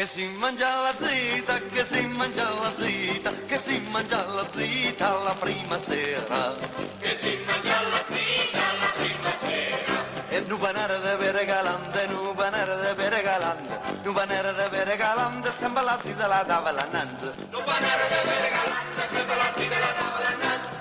Che si mangia la zita, che si mangia la zita, che si mangia la zita la prima sera. Che si mangia la zita la prima sera. E nu panare de bere galante, nu panare de bere galante, nu panare de bere galante, sembra la zita la tavola annanzi. Nu panare de bere galante, sembra la zita la tavola annanzi.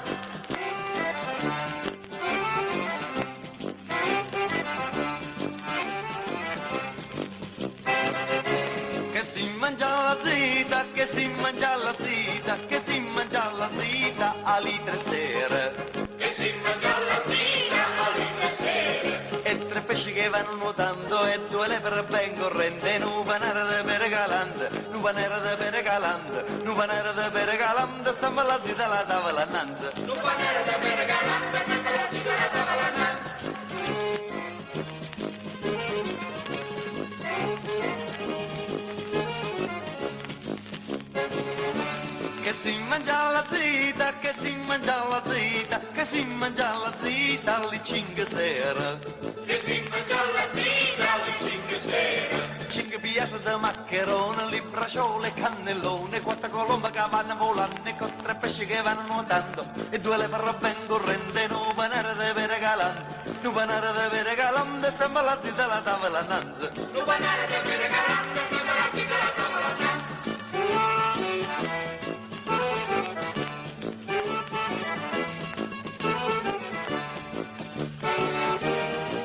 Che si mangia la zita, che si mangia la zita, che si mangia la zita alle 3 sere. Che si mangia la zita alle 3 sere. E 3 pesci che vanno nuotando e 2 lepre ben corrente, nu panare de bere galante, nu panare de bere galante, nu panare de bere galante, sembra la zita la tavola annanzi. Nu panare de bere galante, sembra la zita la tavola annanzi. Che si mangia la zita, che si mangia la zita, che si mangia la zita alle 5 sera. Che si mangia la zita alle 5 sera. 5 piastre di maccherone, li braciole, cannellone, 4 colombe che vanno volando, con 3 pesci che vanno nuotando, e 2 lepre ben corrente, nu panare de bere galante, nu panare de bere galante, sembra la zita la tavola annanzi. Nu panare de bere galante, sembra la zita la tavola annanzi.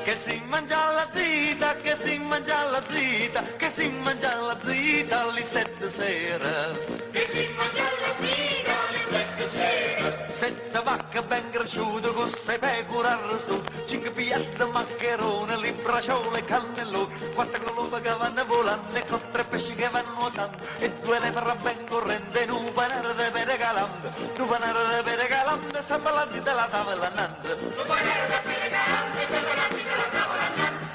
Che si mangia la zita, che si mangia la zita, che si mangia la zita alle 7 sera. Che si mangia la zita alle 7 sera. 7 vacche ben cresciute con 6 pecore arrostute, 5 piastre di maccherone, li braciole, cannellone, 4 colombe che vanno volando e con 3 pesci che vanno nuotando, e 2 lepre ben corrente, nu panare de bere galante, nu panare de bere galante, sembra la zita la tavola annanzi. Nu panare de bere galante, sembra la zita la tavola annanzi.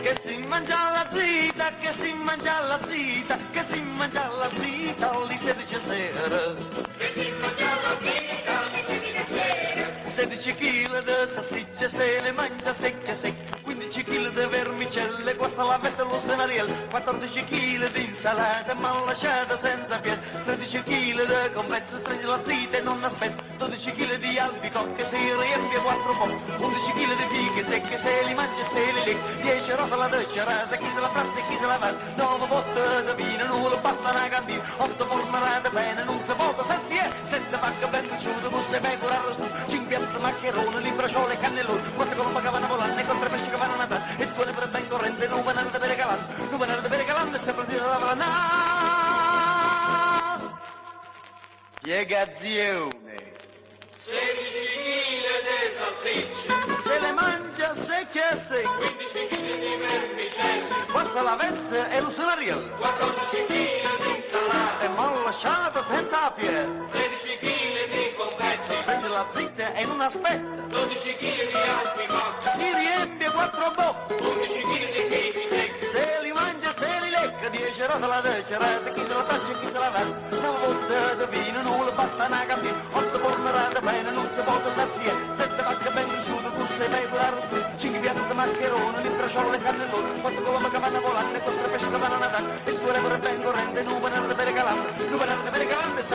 Che si mangia la zita, che si mangia la zita, che si mangia la zita alle 16 sera. Che si mangia la zita alle 16 sera. 16 kg di salsicce se le mangia secche secche, 15 kg di vermicelle, questa la mette lo scenariello, 14 kg di insalata mal lasciata senza piede, 13 kg di compenso, stringe la zita e non aspetta, 12 kg di albicocche si riempie 4 po', 11 kg di fiche secche se li mangia e se li lecca, 10 rotola di cerasa, chi se la frassa e chi se la fa, 9 botte di vino, non lo basta una cantina, 8 formarate bene, non si vota, 7 pacche ben cresciute, con 6 pecore arrostute, 5 piastre maccherone, li braciole, cannellone, 4 colombe che vanno volando e con 3 pesci che vanno natare, e 2 lepre ben corrente, nu panare de bere galante, nu panare de bere galante, sempre di la vrana. Spiegazione. 16 kg di salsicce. Se le mangia secche e secche, 15 kg di vermicelli. questa la veste e lo scenariello, 14 kg di insalata. e non lasciata senza piede, 13 kg di compensi. prende la zitta e non aspetta, 12 kg di albicocche. si riempie 4 bocche, 11 kg di fichi secchi. se li mangia se li lecca, 10 rotola di cerasa, chi se la taccia e chi se la va, 9 botte di vino, non le basta una cantina, 8 formarate bene, non si può tornare, 7 vacche ben cresciute, con 6 pecore arrostute, 5 piastre di maccherone, li braciole, cannellone, 4 colombe che vanno volando e 4 pesci che vanno a natare, e 2 lepre ben corrente, nu panare de bere galante,